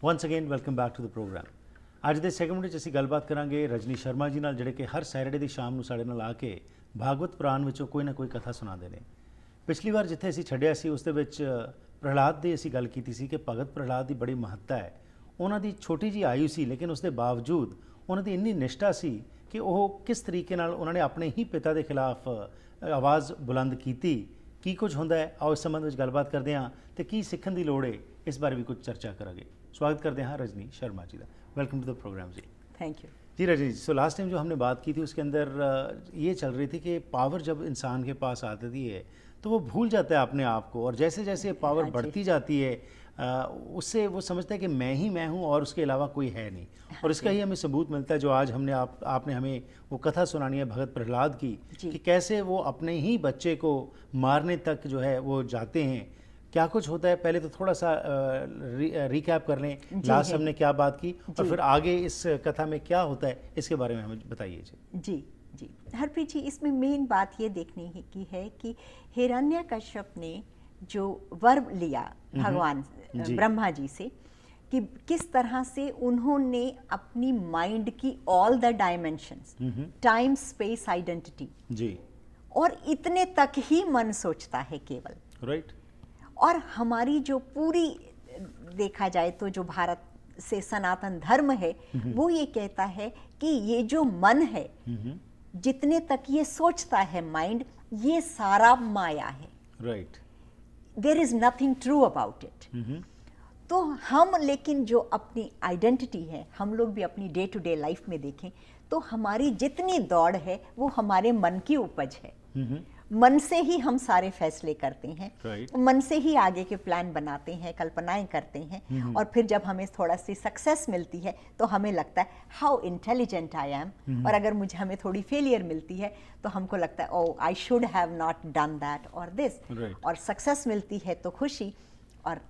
Ones again welcome back to the program. ਅੱਜ ਦੇ segment ਵਿੱਚ ਅਸੀਂ ਗੱਲਬਾਤ ਕਰਾਂਗੇ ਰਜਨੀ ਸ਼ਰਮਾ ਜੀ ਨਾਲ, ਜਿਹੜੇ ਕਿ ਹਰ ਸੈਟਰਡੇ ਦੀ ਸ਼ਾਮ ਨੂੰ ਸਾਡੇ ਨਾਲ ਆ ਕੇ ਭਾਗਵਤ ਪੁਰਾਣ ਵਿੱਚੋਂ ਕੋਈ ਨਾ ਕੋਈ ਕਥਾ ਸੁਣਾਉਂਦੇ ਨੇ। ਪਿਛਲੀ ਵਾਰ ਜਿੱਥੇ ਅਸੀਂ ਛੱਡਿਆ ਸੀ ਉਸ ਦੇ ਵਿੱਚ ਪ੍ਰਹਲਾਦ ਦੀ ਅਸੀਂ ਗੱਲ ਕੀਤੀ ਸੀ ਕਿ ਭਗਤ ਪ੍ਰਹਲਾਦ ਦੀ ਬੜੀ ਮਹੱਤਤਾ ਹੈ। ਉਹਨਾਂ ਦੀ ਛੋਟੀ ਜਿਹੀ ਆਯੂ ਸੀ, ਲੇਕਿਨ ਉਸ ਦੇ ਬਾਵਜੂਦ ਉਹਨਾਂ ਦੀ ਇੰਨੀ ਨਿਸ਼ਠਾ ਸੀ ਕਿ ਉਹ ਕਿਸ ਤਰੀਕੇ ਨਾਲ ਉਹਨਾਂ ਨੇ ਆਪਣੇ ਹੀ ਪਿਤਾ ਦੇ ਖਿਲਾਫ ਆਵਾਜ਼ ਬੁਲੰਦ ਕੀਤੀ। ਕੀ ਕੁਝ ਹੁੰਦਾ ਹੈ, ਆਓ ਇਸ ਸੰਬੰਧ ਵਿੱਚ ਗੱਲਬਾਤ ਕਰਦੇ ਹਾਂ ਤੇ ਕੀ ਸਿੱਖਣ ਦੀ ਲੋੜ ਹੈ, ਇਸ ਬਾਰੇ ਵੀ ਕੁਝ ਚਰਚਾ करेंगे। स्वागत करते हैं रजनी शर्मा जी का। Welcome to the program ji. Thank you ji Rajni ji, so last time जो हमने बात की थी उसके अंदर ये चल रही थी कि पावर जब इंसान के पास आती है तो वो भूल जाता है अपने आप को, और जैसे जैसे पावर बढ़ती जाती है उससे वो समझता है कि मैं ही मैं हूँ और उसके अलावा कोई है नहीं। और इसका ही हमें सबूत मिलता है जो आज हमने आपने हमें वो कथा सुनानी है भगत प्रहलाद की, कि कैसे वो अपने ही बच्चे को मारने तक जो है वो जाते हैं। क्या कुछ होता है, पहले तो थोड़ा सा रिकैप कर लें, लास्ट हमने क्या बात की और फिर आगे इस कथा में क्या होता है, इसके बारे में हमें बताइए जी। जी हरप्रीत जी, इसमें मेन बात ये देखने की है कि हिरण्यकश्यप ने जो वर लिया भगवान ब्रह्मा जी से, कि किस तरह से उन्होंने अपनी माइंड की all the dimensions, time space identity जी, और इतने तक ही मन सोचता है केवल, राइट। और हमारी जो पूरी देखा जाए तो जो भारत से सनातन धर्म है वो ये कहता है कि ये जो मन है, जितने तक ये सोचता है माइंड, ये सारा माया है, right. There is nothing true about it. तो हम लेकिन जो अपनी आइडेंटिटी है, हम लोग भी अपनी डे टू डे लाइफ में देखें तो हमारी जितनी दौड़ है वो हमारे मन की उपज है। मन से ही हम सारे फैसले करते हैं, मन से ही आगे के प्लान बनाते हैं, कल्पनाएं करते हैं, और फिर जब हमें थोड़ा सी सक्सेस मिलती है तो हमें लगता है हाउ इंटेलिजेंट आई एम, और अगर हमें थोड़ी फेलियर मिलती है तो हमको लगता है oh I should have not done that और दिस, और सक्सेस मिलती है तो खुशी, और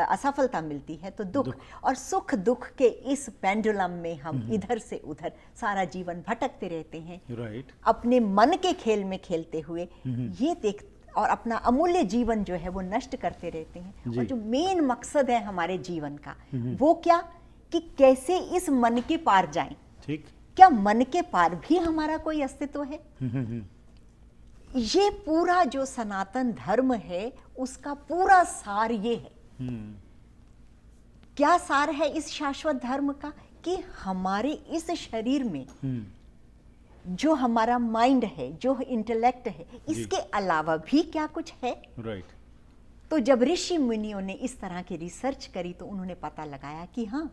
असफलता मिलती है तो दुख, और सुख दुख के इस पेंडुलम में हम इधर से उधर सारा जीवन भटकते रहते हैं, राइट। अपने मन के खेल में खेलते हुए ये देख, और अपना अमूल्य जीवन जो है वो नष्ट करते रहते हैं। और जो मेन मकसद है हमारे जीवन का वो क्या, कि कैसे इस मन के पार जाएं, ठीक। क्या मन के पार भी हमारा कोई अस्तित्व है? ये पूरा जो सनातन धर्म है उसका पूरा सार ये है। क्या सार है इस शाश्वत धर्म का, कि हमारे इस शरीर में जो हमारा माइंड है, जो इंटेलेक्ट है, इसके अलावा भी क्या कुछ है, राइट। तो जब ऋषि मुनियों ने इस तरह की रिसर्च करी तो उन्होंने पता लगाया कि हाँ,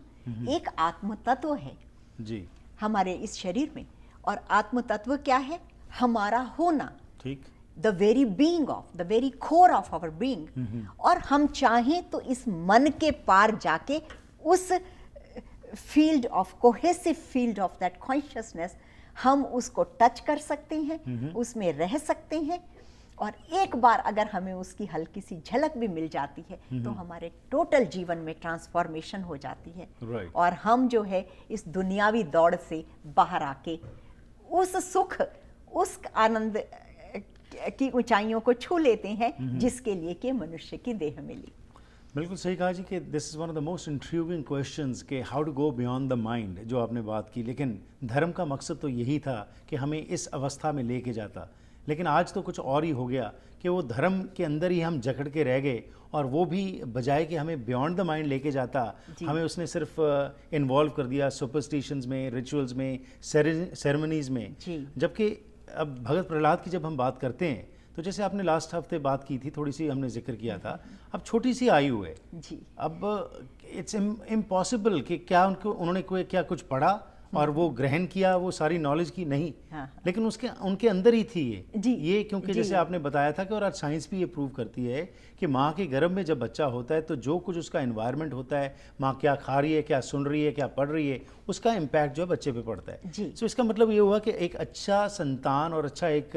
एक आत्म तत्व है जी हमारे इस शरीर में, और आत्म तत्व क्या है, हमारा होना, ठीक, the very being of, the very core of our being. और हम चाहें तो इस मन के पार जाके उस field of, cohesive field of that consciousness, हम उसको टच कर सकते हैं, उसमें रह सकते हैं, और एक बार अगर हमें उसकी हल्की सी झलक भी मिल जाती है तो हमारे टोटल जीवन में ट्रांसफॉर्मेशन हो जाती है, और हम जो है इस दुनियावी दौड़ से बाहर आके उस सुख, उस आनंद की ऊंचाइयों को छू लेते हैं जिसके लिए कि मनुष्य की देह मिली। बिल्कुल सही कहा जी कि this is one of the most intriguing questions कि how to go beyond the mind, जो आपने बात की। लेकिन धर्म का मकसद तो यही था कि हमें इस अवस्था में लेके जाता, लेकिन आज तो कुछ और ही हो गया कि वो धर्म के अंदर ही हम जकड़ के रह गए, और वो भी बजाय कि हमें बियॉन्ड द माइंड लेके जाता, हमें उसने सिर्फ इन्वॉल्व कर दिया सुपरस्टिशंस में, रिचुअल्स में, सेरेमनीज में। जबकि अब भगत प्रहलाद की जब हम बात करते हैं तो जैसे आपने लास्ट हफ्ते बात की थी, थोड़ी सी हमने जिक्र किया था, अब छोटी सी आयु है जी, अब इट्स इम्पॉसिबल कि क्या उन्होंने क्या कुछ पढ़ा और वो ग्रहण किया, वो सारी नॉलेज की नहीं, लेकिन उनके अंदर ही थी ये क्योंकि जैसे आपने बताया था कि, और आज साइंस भी ये प्रूव करती है कि माँ के गर्भ में जब बच्चा होता है तो जो कुछ उसका एनवायरनमेंट होता है, माँ क्या खा रही है, क्या सुन रही है, क्या पढ़ रही है, उसका इम्पैक्ट जो है बच्चे पे पड़ता है। सो इसका मतलब ये हुआ कि एक अच्छा संतान और अच्छा एक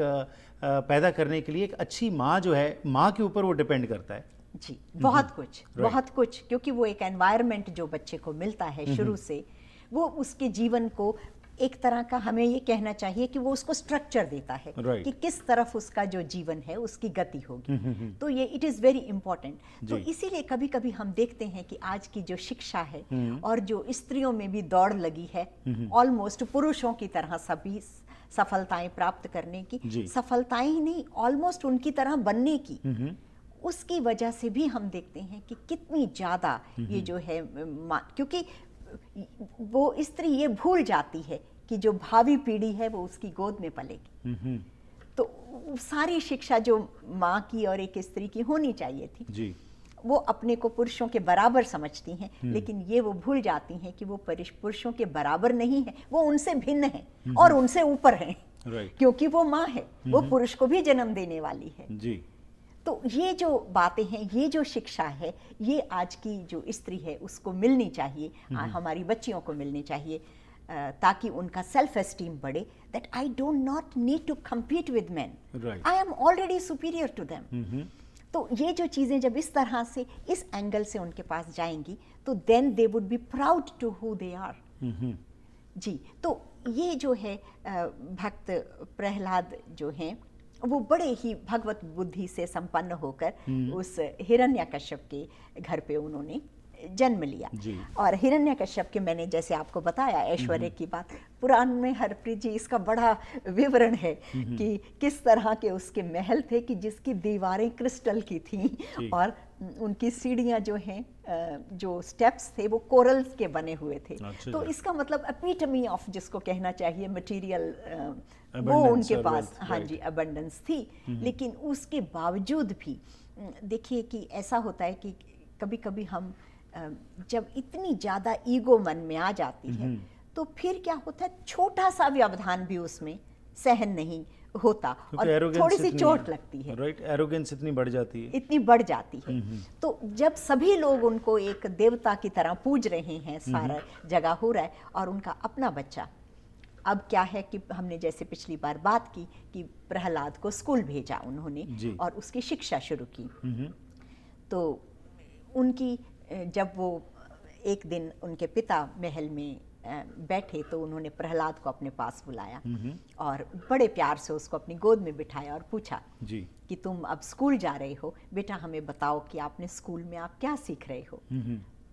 पैदा करने के लिए एक अच्छी माँ जो है, माँ के ऊपर वो डिपेंड करता है जी, बहुत कुछ, बहुत कुछ, क्योंकि वो एक एनवायरनमेंट जो बच्चे को मिलता है शुरू से, वो उसके जीवन को एक तरह का हमें ये कहना चाहिए कि वो उसको स्ट्रक्चर देता है Right. कि किस तरफ उसका जो जीवन है उसकी गति होगी। तो ये इट इज़ वेरी इंपॉर्टेंट। तो इसीलिए कभी कभी हम देखते हैं कि आज की जो शिक्षा है और जो स्त्रियों में भी दौड़ लगी है ऑलमोस्ट पुरुषों की तरह सभी सफलताएं प्राप्त करने की, सफलताएं ही नहीं ऑलमोस्ट उनकी तरह बनने की, उसकी वजह से भी हम देखते हैं कि कितनी ज़्यादा ये जो है क्योंकि वो स्त्री ये भूल जाती है कि जो भावी पीढ़ी है वो उसकी गोद में पलेगी। तो सारी शिक्षा जो माँ की और एक स्त्री की होनी चाहिए थी जी, वो अपने को पुरुषों के बराबर समझती हैं, लेकिन ये वो भूल जाती हैं कि वो पुरुषों के बराबर नहीं है, वो उनसे भिन्न है और उनसे ऊपर है। Right. क्योंकि वो माँ है, वो पुरुष को भी जन्म देने वाली है। जी, तो ये जो बातें हैं, ये जो शिक्षा है, ये आज की जो स्त्री है उसको मिलनी चाहिए, हमारी बच्चियों को मिलनी चाहिए, ताकि उनका सेल्फ एस्टीम बढ़े, that I don't not need to compete with man, I am already superior to them. तो ये जो चीज़ें जब इस तरह से इस एंगल से उनके पास जाएंगी तो then they would be proud to who they are. जी, तो ये जो है भक्त प्रहलाद जो हैं वो बड़े ही भगवत बुद्धि से संपन्न होकर उस हिरण्यकश्यप के घर पे उन्होंने जन्म लिया। और हिरण्यकश्यप के मैंने जैसे आपको बताया ऐश्वर्य की बात, पुराण में हरप्रीत जी इसका बड़ा विवरण है कि किस तरह के उसके महल थे कि जिसकी दीवारें क्रिस्टल की थीं और उनकी सीढ़ियाँ जो हैं, जो स्टेप्स थे वो कोरल्स के बने हुए थे। तो इसका मतलब एपिटमी ऑफ जिसको कहना चाहिए मटेरियल वो उनके पास, हाँ जी, अबंडेंस थी। लेकिन उसके बावजूद भी देखिए कि ऐसा होता है कि कभी कभी हम जब इतनी ज़्यादा ईगो मन में आ जाती है तो फिर क्या होता है, छोटा सा व्यवधान भी उसमें सहन नहीं होता और थोड़ी सी चोट लगती है। राइट, एरोगेंस इतनी बढ़ जाती है, इतनी बढ़ जाती है। तो जब सभी लोग उनको एक देवता की तरह पूज रहे हैं, सारा जगह हो रहा है, और उनका अपना बच्चा, अब क्या है कि हमने जैसे पिछली बार बात की कि प्रहलाद को स्कूल भेजा उन्होंने और उसकी शिक्षा शुरू की। तो उनकी जब वो एक दिन उनके पिता महल में बैठे तो उन्होंने प्रहलाद को अपने पास बुलाया और बड़े प्यार से उसको अपनी गोद में बिठाया और पूछा कि तुम अब स्कूल जा रहे हो बेटा, हमें बताओ कि आपने स्कूल में आप क्या सीख रहे हो।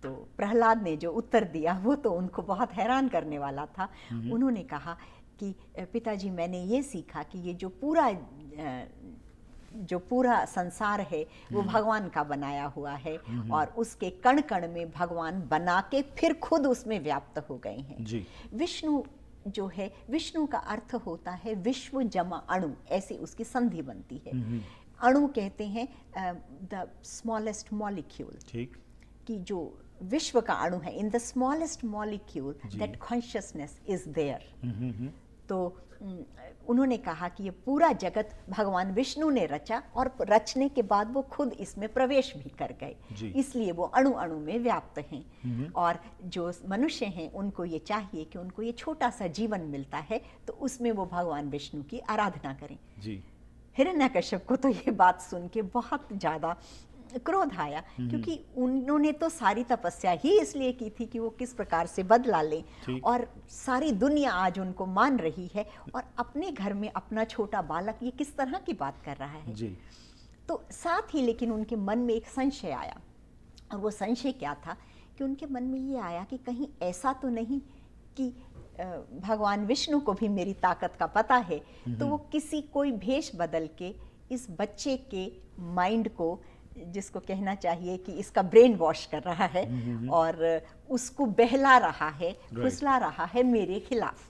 तो प्रहलाद ने जो उत्तर दिया वो तो उनको बहुत हैरान करने वाला था। उन्होंने कहा कि पिताजी, मैंने ये सीखा कि ये जो पूरा संसार है वो भगवान का बनाया हुआ है और उसके कण कण में भगवान बना के फिर खुद उसमें व्याप्त हो गए हैं। विष्णु जो है, विष्णु का अर्थ होता है विश्व जमा अणु, ऐसे उसकी संधि बनती है। अणु कहते हैं द स्मॉलेस्ट मॉलिक्यूल, कि जो विश्व का अणु है, in the smallest molecule that consciousness is there. तो उन्होंने कहा कि ये पूरा जगत भगवान विष्णु ने रचा और रचने के बाद वो खुद इसमें प्रवेश भी कर गए, इसलिए वो अणु अणु में व्याप्त हैं। और जो मनुष्य हैं उनको ये चाहिए कि उनको ये छोटा सा जीवन मिलता है तो उसमें वो भगवान विष्णु की आराधना करें। हिरण्यकश्यप को तो ये बात सुन के बहुत ज़्यादा क्रोध आया, क्योंकि उन्होंने तो सारी तपस्या ही इसलिए की थी कि वो किस प्रकार से बदला लें, और सारी दुनिया आज उनको मान रही है और अपने घर में अपना छोटा बालक ये किस तरह की बात कर रहा है। तो साथ ही लेकिन उनके मन में एक संशय आया, और वो संशय क्या था कि उनके मन में ये आया कि कहीं ऐसा तो नहीं कि भगवान विष्णु को भी मेरी ताकत का पता है, तो वो कोई भेष बदल के इस बच्चे के माइंड को, जिसको कहना चाहिए कि इसका ब्रेन वॉश कर रहा है और उसको बहला रहा है, फुसला रहा है मेरे खिलाफ।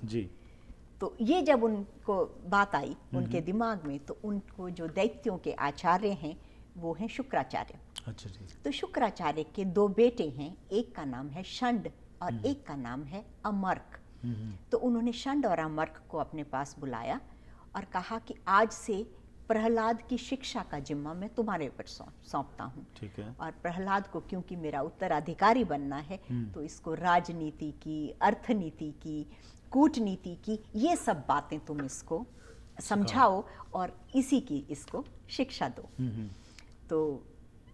तो ये जब उनको बात आई उनके दिमाग में, तो उनको जो दैत्यों के आचार्य हैं वो हैं शुक्राचार्य। तो शुक्राचार्य के 2 बेटे हैं, एक का नाम है षंड और एक का नाम है अमर्क। तो उन्होंने षंड और अमर्क को अपने पास बुलाया और कहा कि आज से प्रहलाद की शिक्षा का जिम्मा मैं तुम्हारे ऊपर सौंपता हूँ। और प्रहलाद को क्योंकि मेरा उत्तराधिकारी बनना है तो इसको राजनीति की, अर्थनीति की, कूटनीति की, ये सब बातें तुम इसको समझाओ और इसी की इसको शिक्षा दो। तो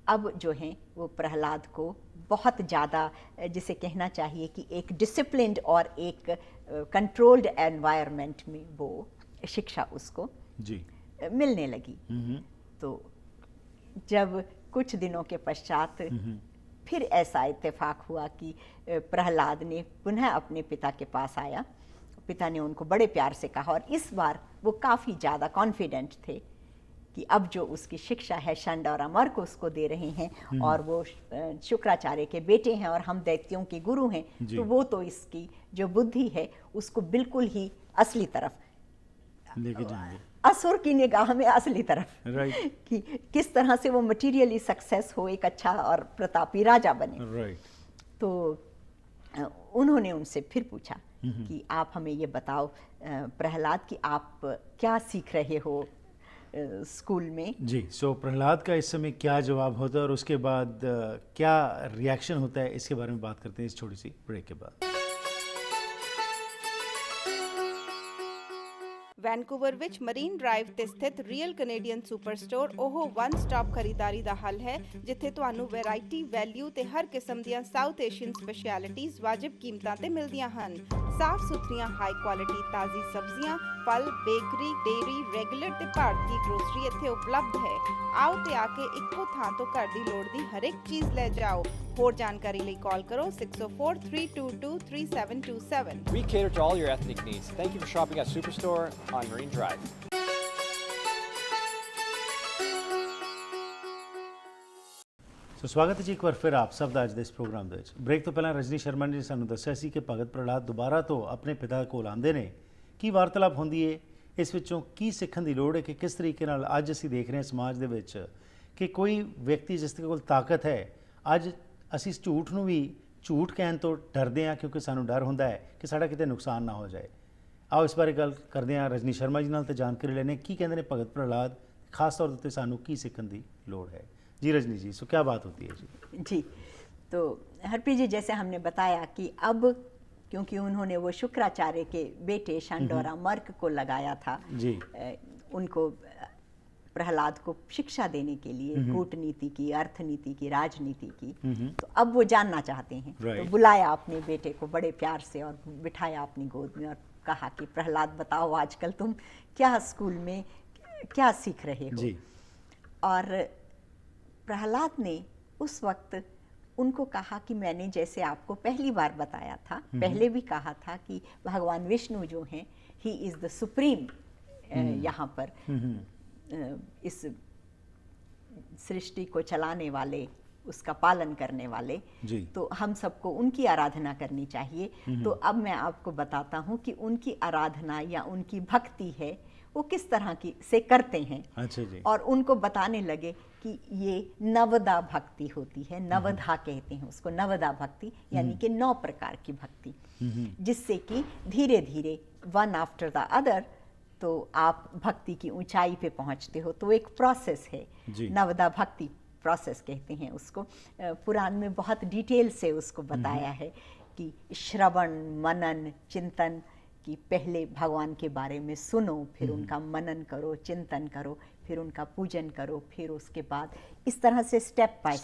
अब जो है वो प्रहलाद को बहुत ज़्यादा, जिसे कहना चाहिए कि एक डिसिप्लिन्ड और एक कंट्रोल्ड एनवायरनमेंट में वो शिक्षा उसको जी मिलने लगी। तो जब कुछ दिनों के पश्चात फिर ऐसा इत्तेफाक हुआ कि प्रहलाद ने पुनः अपने पिता के पास आया। पिता ने उनको बड़े प्यार से कहा, और इस बार वो काफ़ी ज़्यादा कॉन्फिडेंट थे कि अब जो उसकी शिक्षा है षंड और अमर्क उसको दे रहे हैं, और वो शुक्राचार्य के बेटे हैं और हम दैत्यों के गुरु हैं, तो वो तो इसकी जो बुद्धि है उसको बिल्कुल ही असली तरफ लेके जाएंगे, असुर की निगाह में असली तरफ, राइट, कि किस तरह से वो मटेरियली सक्सेस हो, एक अच्छा और प्रतापी राजा बने। राइट। तो उन्होंने उनसे फिर पूछा कि आप हमें ये बताओ प्रहलाद, कि आप क्या सीख रहे हो स्कूल में। जी, सो प्रहलाद का इस समय क्या जवाब होता है और उसके बाद क्या रिएक्शन होता है, इसके बारे में बात करते हैं इस छोटी सी ब्रेक के बाद। ਵੈਨਕੂਵਰ ਵਿੱਚ ਮਰੀਨ ਡਰਾਈਵ ਤੇ ਸਥਿਤ ਰੀਅਲ ਕੈਨੇਡੀਅਨ ਸੁਪਰ ਸਟੋਰ ਉਹ ਵਨ ਸਟਾਪ ਖਰੀਦਾਰੀ ਦਾ ਹੱਲ ਹੈ, ਜਿੱਥੇ ਤੁਹਾਨੂੰ ਵੈਰਾਈਟੀ, ਵੈਲਿਊ ਤੇ ਹਰ ਕਿਸਮ ਦੀਆਂ ਸਾਊਥ ਏਸ਼ੀਅਨ ਸਪੈਸ਼ਲਿਟੀਜ਼ ਵਾਜਿਬ ਕੀਮਤਾਂ ਤੇ ਮਿਲਦੀਆਂ ਹਨ। ਸਾਫ਼ ਸੁਥਰੀਆਂ ਹਾਈ ਕੁਆਲਿਟੀ ਤਾਜ਼ੀ ਸਬਜ਼ੀਆਂ, ਫਲ, ਬੇਕਰੀ, ਡੇਅਰੀ, ਰੈਗੂਲਰ ਤੇ ਭਾਰਤੀ ਗਰੋਸਰੀ ਇੱਥੇ ਉਪਲਬਧ ਹੈ। ਆਓ ਤੇ ਆ ਕੇ ਇੱਕੋ ਥਾਂ ਤੋਂ ਘਰ ਦੀ ਲੋੜ ਦੀ ਹਰੇਕ ਚੀਜ਼ ਲੈ ਜਾਓ। ਹੋਰ ਜਾਣਕਾਰੀ ਲਈ ਕਾਲ ਕਰੋ 604-322-3727। We cater to all your ethnic needs. Thank you for shopping at Superstore on Marine Drive. ਸੋ ਸਵਾਗਤ ਹੈ ਜੀ ਇੱਕ ਵਾਰ ਫਿਰ ਆਪ ਸਭ ਦਾ ਅੱਜ ਦੇ ਇਸ ਪ੍ਰੋਗਰਾਮ ਦੇ ਵਿੱਚ। ਬ੍ਰੇਕ ਤੋਂ ਪਹਿਲਾਂ ਰਜਨੀ ਸ਼ਰਮਾ ਨੇ ਸਾਨੂੰ ਦੱਸਿਆ ਸੀ ਕਿ ਭਗਤ ਪ੍ਰਹਲਾਦ ਦੁਬਾਰਾ ਤੋਂ ਆਪਣੇ ਪਿਤਾ ਕੋਲ ਆਉਂਦੇ ਨੇ। ਕੀ ਵਾਰਤਾਲਾਪ ਹੁੰਦੀ ਹੈ, ਇਸ ਵਿੱਚੋਂ ਕੀ ਸਿੱਖਣ ਦੀ ਲੋੜ ਹੈ ਕਿ ਕਿਸ ਤਰੀਕੇ ਨਾਲ ਅੱਜ ਅਸੀਂ ਦੇਖ ਰਹੇ ਹਾਂ ਸਮਾਜ ਦੇ ਵਿੱਚ ਕਿ ਕੋਈ ਵਿਅਕਤੀ ਜਿਸ ਦੇ ਕੋਲ ਤਾਕਤ ਹੈ, ਅੱਜ ਅਸੀਂ ਇਸ ਝੂਠ ਨੂੰ ਵੀ ਝੂਠ ਕਹਿਣ ਤੋਂ ਡਰਦੇ ਹਾਂ ਕਿਉਂਕਿ ਸਾਨੂੰ ਡਰ ਹੁੰਦਾ ਹੈ ਕਿ ਸਾਡਾ ਕਿਤੇ ਨੁਕਸਾਨ ਨਾ ਹੋ ਜਾਏ। ਆਓ ਇਸ ਬਾਰੇ ਗੱਲ ਕਰਦੇ ਹਾਂ ਰਜਨੀ ਸ਼ਰਮਾ ਜੀ ਨਾਲ ਤੇ ਜਾਣਕਾਰੀ ਲੈਣੇ ਕੀ ਕਹਿੰਦੇ ਨੇ ਭਗਤ प्रहलाद, खास तौर पर सानू की सीखने की लोड़ है। जी रजनी जी, सो क्या बात होती है जी? जी, तो हरप्रीत जी, जैसे हमने बताया कि अब क्योंकि उन्होंने वो शुक्राचार्य के बेटे षंड और अमर्क को लगाया था जी, उनको प्रहलाद को शिक्षा देने के लिए, कूटनीति की, अर्थनीति की, राजनीति की, तो अब वो जानना चाहते हैं। तो बुलाया अपने बेटे को बड़े प्यार से और बिठाया अपनी गोद में और कहा कि प्रहलाद बताओ आजकल तुम क्या स्कूल में क्या सीख रहे हो। जी। और प्रहलाद ने उस वक्त उनको कहा कि मैंने जैसे आपको पहली बार बताया था, पहले भी कहा था कि भगवान विष्णु जो हैं, ही इज़ द सुप्रीम यहाँ पर इस सृष्टि को चलाने वाले, उसका पालन करने वाले। जी। तो हम सबको उनकी आराधना करनी चाहिए। तो अब मैं आपको बताता हूँ कि उनकी आराधना या उनकी भक्ति है वो किस तरह की से करते हैं। अच्छा जी। और उनको बताने लगे कि ये नवदा भक्ति होती है, नवधा कहते हैं उसको, नवदा भक्ति यानी कि 9 प्रकार की भक्ति, जिससे कि धीरे धीरे वन आफ्टर द अदर तो आप भक्ति की ऊंचाई पे पहुंचते हो। तो एक प्रोसेस है, नवदा भक्ति प्रोसेस कहते हैं उसको। पुराण में बहुत डिटेल से उसको बताया है कि श्रवण, मनन, चिंतन, कि पहले भगवान के बारे में सुनो, फिर उनका मनन करो, चिंतन करो, फिर उनका पूजन करो, फिर उसके बाद इस तरह से स्टेप बाय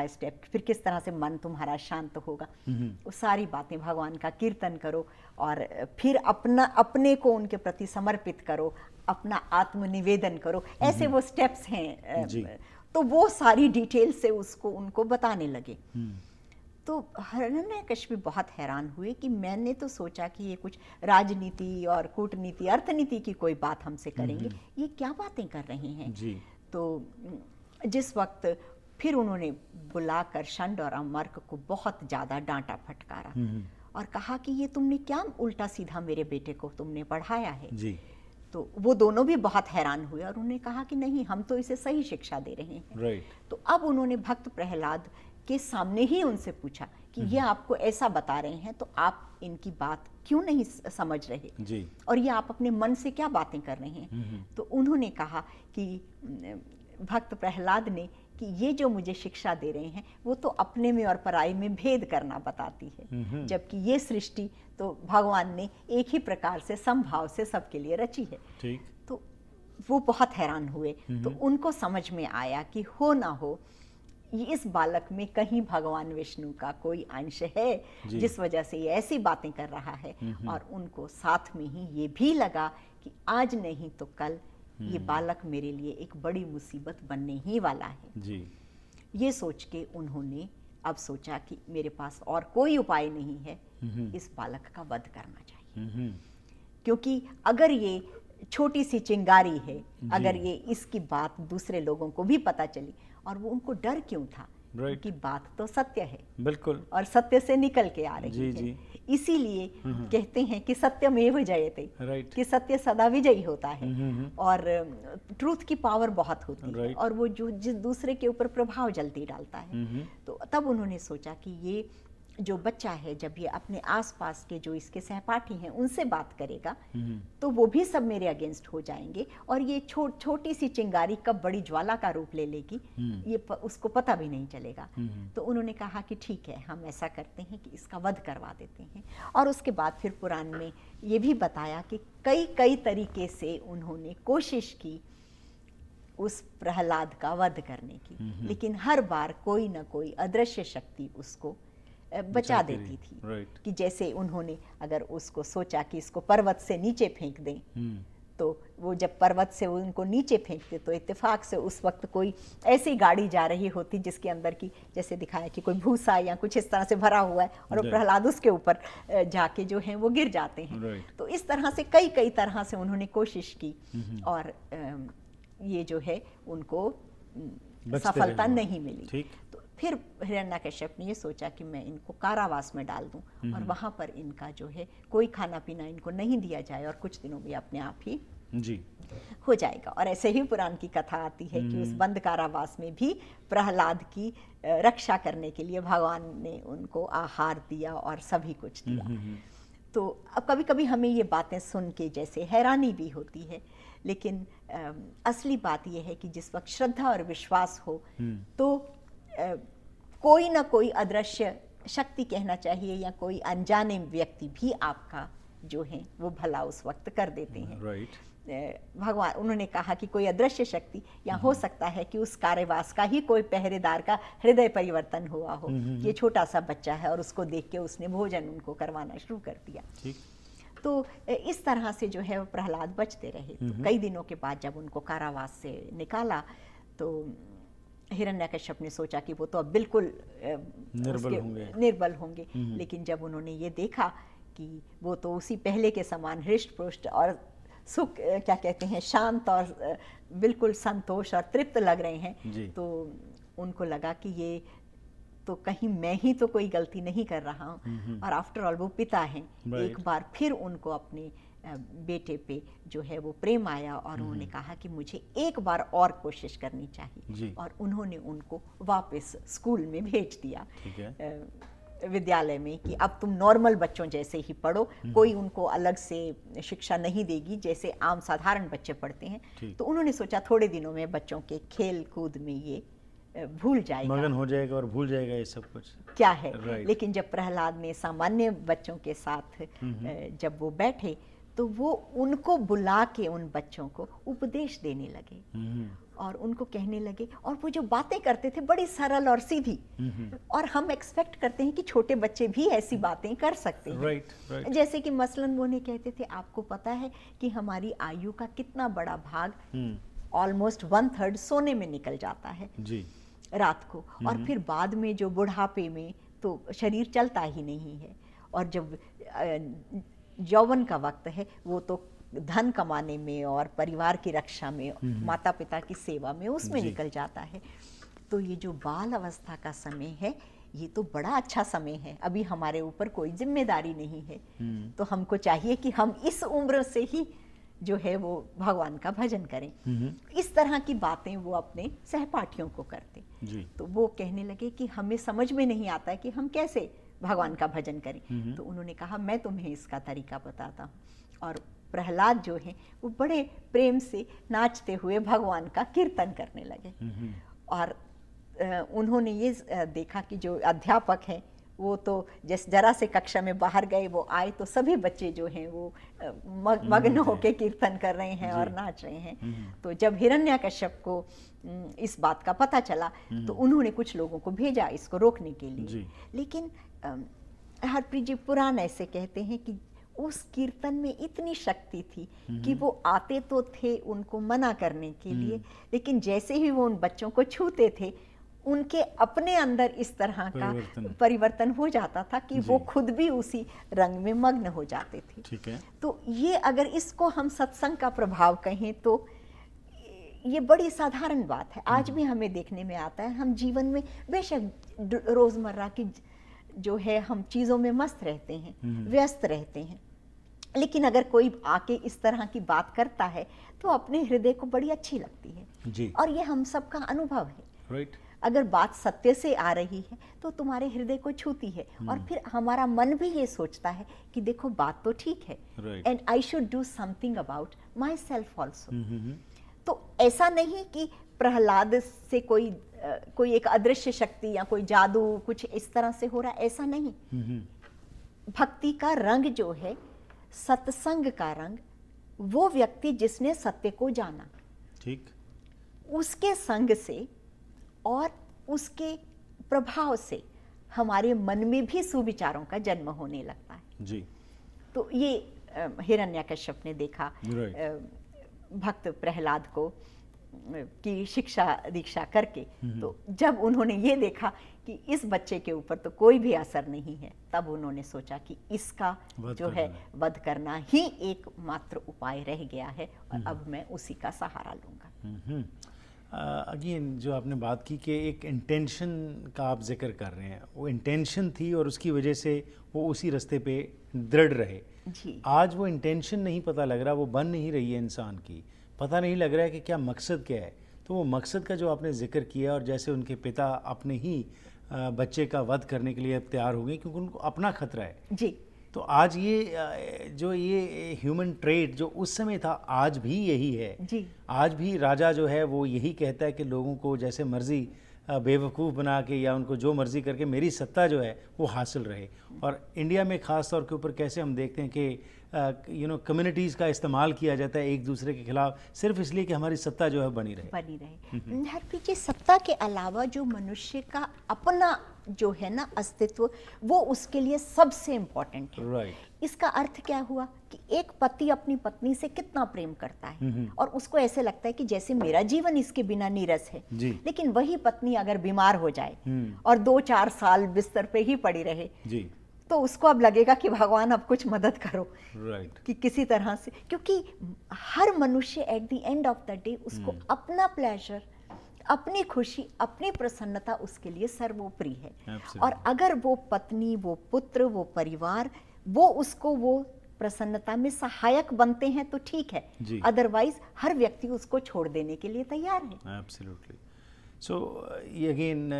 स्टेप फिर किस तरह से मन तुम्हारा शांत होगा, वो सारी बातें, भगवान का कीर्तन करो और फिर अपने को उनके प्रति समर्पित करो, अपना आत्मनिवेदन करो। ऐसे वो स्टेप्स हैं। तो वो सारी डिटेल से उसको उनको बताने लगे। तो हिरण्यकश्यप बहुत हैरान हुए कि मैंने तो सोचा कि ये कुछ राजनीति और कूटनीति, अर्थनीति की कोई बात हमसे करेंगे, ये क्या बातें कर रहे हैं जी। तो जिस वक्त फिर उन्होंने बुलाकर षंड और अमर्क को बहुत ज़्यादा डांटा फटकारा और कहा कि ये तुमने क्या उल्टा सीधा मेरे बेटे को तुमने पढ़ाया है जी। तो वो दोनों भी बहुत हैरान हुए और उन्होंने कहा कि नहीं, हम तो इसे सही शिक्षा दे रहे हैं। राइट। तो अब उन्होंने भक्त प्रहलाद के सामने ही उनसे पूछा कि ये आपको ऐसा बता रहे हैं तो आप इनकी बात क्यों नहीं समझ रहे जी। और ये आप अपने मन से क्या बातें कर रहे हैं। तो उन्होंने कहा कि भक्त प्रहलाद ने कि ये जो मुझे शिक्षा दे रहे हैं वो तो अपने में और पराई में भेद करना बताती है, जबकि ये सृष्टि तो भगवान ने एक ही प्रकार से समभाव से सबके लिए रची है। ठीक। तो वो बहुत हैरान हुए। तो उनको समझ में आया कि हो ना हो ये इस बालक में कहीं भगवान विष्णु का कोई अंश है जिस वजह से ये ऐसी बातें कर रहा है। और उनको साथ में ही ये भी लगा कि आज नहीं तो कल ये बालक मेरे लिए एक बड़ी मुसीबत बनने ही वाला है जी। ये सोच के उन्होंने अब सोचा कि मेरे पास और कोई उपाय नहीं है, इस बालक का वध करना चाहिए। क्योंकि अगर ये छोटी सी चिंगारी है, अगर ये इसकी बात दूसरे लोगों को भी पता चली, और वो उनको डर क्यों था, क्योंकि बात तो सत्य है, बिल्कुल, और सत्य से निकल के आ रही जी, है। जी। इसीलिए कहते हैं कि सत्यमेव जयते, राइट, कि सत्य सदा विजयी होता है। और ट्रूथ की पावर बहुत होती है, राइट। और वो जो जिस दूसरे के ऊपर प्रभाव जल्दी डालता है। तो तब उन्होंने सोचा कि ये जो बच्चा है, जब ये अपने आसपास के जो इसके सहपाठी हैं उनसे बात करेगा तो वो भी सब मेरे अगेंस्ट हो जाएंगे, और ये छोटी सी चिंगारी कब बड़ी ज्वाला का रूप ले लेगी ये उसको पता भी नहीं चलेगा। तो उन्होंने कहा कि ठीक है, हम ऐसा करते हैं कि इसका वध करवा देते हैं। और उसके बाद फिर पुराण में ये भी बताया कि कई तरीके से उन्होंने कोशिश की उस प्रहलाद का वध करने की, लेकिन हर बार कोई ना कोई अदृश्य शक्ति उसको बचा देती थी। राइट। कि जैसे उन्होंने अगर उसको सोचा कि इसको पर्वत से नीचे फेंक दें, तो वो जब पर्वत से उनको नीचे फेंकते तो इत्तेफाक से उस वक्त कोई ऐसी गाड़ी जा रही होती जिसके अंदर की, जैसे दिखाया कि कोई भूसा या कुछ इस तरह से भरा हुआ है, और वो प्रहलाद उसके ऊपर जाके जो है वो गिर जाते हैं। तो इस तरह से कई तरह से उन्होंने कोशिश की, और ये जो है उनको सफलता नहीं मिली। ठीक। तो फिर हिरण्यकश्यप ने ये सोचा कि मैं इनको कारावास में डाल दूं, और वहां पर इनका जो है कोई खाना पीना इनको नहीं दिया जाए, और कुछ दिनों में अपने आप ही जी हो जाएगा। और ऐसे ही पुराण की कथा आती है कि उस बंद कारावास में भी प्रहलाद की रक्षा करने के लिए भगवान ने उनको आहार दिया और सभी कुछ दिया। तो अब कभी कभी हमें ये बातें सुन के जैसे हैरानी भी होती है, लेकिन असली बात यह है कि जिस वक्त श्रद्धा और विश्वास हो तो कोई ना कोई अदृश्य शक्ति कहना चाहिए, या कोई अनजाने व्यक्ति भी आपका जो है वो भला उस वक्त कर देते हैं। राइट। भगवान, उन्होंने कहा कि कोई अदृश्य शक्ति, या हो सकता है कि उस कारावास का ही कोई पहरेदार का हृदय परिवर्तन हुआ हो। ये छोटा सा बच्चा है और उसको देख के उसने भोजन उनको करवाना शुरू कर दिया। ठीक। तो इस तरह से जो है वो प्रहलाद बचते रहे। तो कई दिनों के बाद जब उनको कारावास से निकाला तो हिरण्यकश्यप ने सोचा कि वो तो अब बिल्कुल निर्बल होंगे। लेकिन जब उन्होंने ये देखा कि वो तो उसी पहले के समान हृष्ट पुष्ट और सुख, क्या कहते हैं, शांत और बिल्कुल संतोष और तृप्त लग रहे हैं, तो उनको लगा कि ये तो कहीं मैं ही तो कोई गलती नहीं कर रहा हूँ, और आफ्टर ऑल वो पिता हैं। एक बार फिर उनको अपने बेटे पे जो है वो प्रेम आया, और उन्होंने कहा कि मुझे एक बार और कोशिश करनी चाहिए, और उन्होंने उनको वापस स्कूल में भेज दिया, विद्यालय में, कि अब तुम नॉर्मल बच्चों जैसे ही पढ़ो, कोई उनको अलग से शिक्षा नहीं देगी जैसे आम साधारण बच्चे पढ़ते हैं। तो उन्होंने सोचा थोड़े दिनों में बच्चों के खेल कूद में ये भूल जाएगा, मगन हो जाएगा और भूल जाएगा ये सब कुछ क्या है। लेकिन जब प्रहलाद ने सामान्य बच्चों के साथ जब वो बैठे तो वो उनको बुला के उन बच्चों को उपदेश देने लगे, और उनको कहने लगे, और वो जो बातें करते थे बड़ी सरल और सीधी, और हम एक्सपेक्ट करते हैं कि छोटे बच्चे भी ऐसी बातें कर सकते हैं। राइट। जैसे कि मसलन वो ने कहते थे, आपको पता है कि हमारी आयु का कितना बड़ा भाग, ऑलमोस्ट 1/3 सोने में निकल जाता है जी रात को, और फिर बाद में जो बुढ़ापे में तो शरीर चलता ही नहीं है, और जब यौवन का वक्त है वो तो धन कमाने में और परिवार की रक्षा में, माता पिता की सेवा में, उसमें निकल जाता है। तो ये जो बाल अवस्था का समय है ये तो बड़ा अच्छा समय है, अभी हमारे ऊपर कोई जिम्मेदारी नहीं है, तो हमको चाहिए कि हम इस उम्र से ही जो है वो भगवान का भजन करें। इस तरह की बातें वो अपने सहपाठियों को करते जी। तो वो कहने लगे कि हमें समझ में नहीं आता है कि हम कैसे भगवान का भजन करें। तो उन्होंने कहा मैं तुम्हें इसका तरीका बताता हूँ, और प्रहलाद जो है वो बड़े प्रेम से नाचते हुए भगवान का कीर्तन करने लगे। और उन्होंने ये देखा कि जो अध्यापक हैं वो तो जैसे जरा से कक्षा में बाहर गए, वो आए तो सभी बच्चे जो हैं वो मग्न होके कीर्तन कर रहे हैं और नाच रहे हैं। तो जब हिरण्यकश्यप को इस बात का पता चला तो उन्होंने कुछ लोगों को भेजा इसको रोकने के लिए। लेकिन हरप्रीत जी पुराण ऐसे कहते हैं कि उस कीर्तन में इतनी शक्ति थी कि वो आते तो थे उनको मना करने के लिए, लेकिन जैसे ही वो उन बच्चों को छूते थे उनके अपने अंदर इस तरह का परिवर्तन हो जाता था कि वो खुद भी उसी रंग में मग्न हो जाते थे। ठीक है। तो ये अगर इसको हम सत्संग का प्रभाव कहें तो ये बड़ी साधारण बात है, आज भी हमें देखने में आता है। हम जीवन में बेशक रोजमर्रा की जो है हम चीजों में मस्त रहते हैं, व्यस्त रहते हैं, लेकिन अगर कोई आके इस तरह की बात करता है तो अपने हृदय को बड़ी अच्छी लगती है जी। और ये हम सबका अनुभव है। राइट। अगर बात सत्य से आ रही है तो तुम्हारे हृदय को छूती है और फिर हमारा मन भी ये सोचता है कि देखो बात तो ठीक है, and I should do something about my self also. तो ऐसा नहीं कि प्रहलाद से कोई एक अदृश्य शक्ति या कोई जादू कुछ इस तरह से हो रहा है, ऐसा नहीं। भक्ति का रंग जो है, सत्संग का रंग, वो व्यक्ति जिसने सत्य को जाना, ठीक, उसके संग से और उसके प्रभाव से हमारे मन में भी सुविचारों का जन्म होने लगता है जी। तो ये हिरण्यकश्यप ने देखा भक्त प्रहलाद को की शिक्षा दीक्षा करके। तो जब उन्होंने ये देखा कि इस बच्चे के ऊपर तो कोई भी असर नहीं है, तब उन्होंने सोचा कि इसका जो है वध करना ही एकमात्र उपाय रह गया है और अब मैं उसी का सहारा लूंगा। अगेन जो आपने बात की कि एक इंटेंशन का आप जिक्र कर रहे हैं, वो इंटेंशन थी और उसकी वजह से वो उसी रास्ते पे दृढ़ रहे जी। आज वो इंटेंशन नहीं पता लग रहा, वो बन नहीं रही है इंसान की, पता नहीं लग रहा है कि क्या मकसद क्या है। तो वो मकसद का जो आपने जिक्र किया और जैसे उनके पिता अपने ही बच्चे का वध करने के लिए अब तैयार हो गए क्योंकि उनको अपना खतरा है जी। तो आज ये जो ये ह्यूमन ट्रेट जो उस समय था आज भी यही है जी। आज भी राजा जो है वो यही कहता है कि लोगों को जैसे मर्जी बेवकूफ़ बना के या उनको जो मर्जी करके मेरी सत्ता जो है वो हासिल रहे। और इंडिया में ख़ास तौर के ऊपर कैसे हम देखते हैं कि कम्युनिटीज़ का इस्तेमाल किया जाता है एक दूसरे के खिलाफ सिर्फ इसलिए कि हमारी सत्ता जो है बनी रहे। हरप्रीत जी, सत्ता के अलावा जो मनुष्य का अपना जो है ना अस्तित्व, वो उसके लिए सबसे इम्पोर्टेंट है। राइट। इसका अर्थ क्या हुआ कि एक पति अपनी पत्नी से कितना प्रेम करता है और उसको ऐसे लगता है कि जैसे मेरा जीवन इसके बिना नीरस है जी। लेकिन वही पत्नी अगर बीमार हो जाए और 2-4 साल बिस्तर पे ही पड़ी रहे जी तो उसको अब लगेगा कि भगवान अब कुछ मदद करो। राइट। कि किसी तरह से, क्योंकि हर मनुष्य at the end of the day उसको अपना प्लेजर, अपनी खुशी, अपनी प्रसन्नता उसके लिए सर्वोपरि है। Absolutely. और अगर वो पत्नी, वो पुत्र, वो परिवार, वो उसको वो प्रसन्नता में सहायक बनते हैं तो ठीक है, अदरवाइज हर व्यक्ति उसको छोड़ देने के लिए तैयार है। एब्सोल्युटली। सो ये अगेन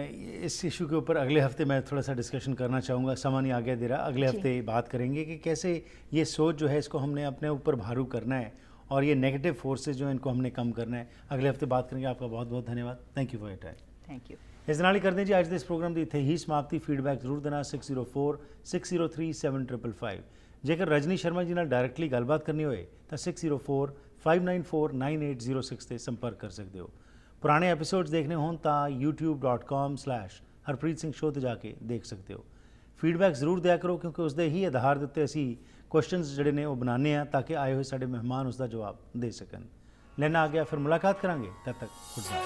इस इशू के ऊपर अगले हफ्ते मैं थोड़ा सा डिस्कशन करना चाहूँगा, समय आगे दे रहा, अगले हफ्ते बात करेंगे कि कैसे ये सोच जो है इसको हमने अपने ऊपर भारू करना है और ये नेगेटिव फोर्सेस जो है इनको हमने कम करना है। अगले हफ्ते बात करेंगे। आपका बहुत बहुत धन्यवाद। Thank you for your time. Thank you. इस नाल ही कर दें जी अज इस प्रोग्राम की इत्थे ही समाप्ति। फीडबैक जरूर देना 6046037555। जेकर रजनी शर्मा जी नाल डायरैक्टली गलबात करनी होए तो 6045949806 से संपर्क कर सकते हो। पुराने एपिसोड्स देखने हों तो youtube.com/हरप्रीत सिंह शो ते जाके देख सकते हो। फीडबैक जरूर दिया करो क्योंकि उसके ही आधार के उत्ते असी क्वेश्चनस जिहड़े ने वो बनाने हैं ताकि आए हुए साडे मेहमान उसका जवाब दे सकन। लेना आ गया, फिर मुलाकात करांगे, तब तक गुड बाय।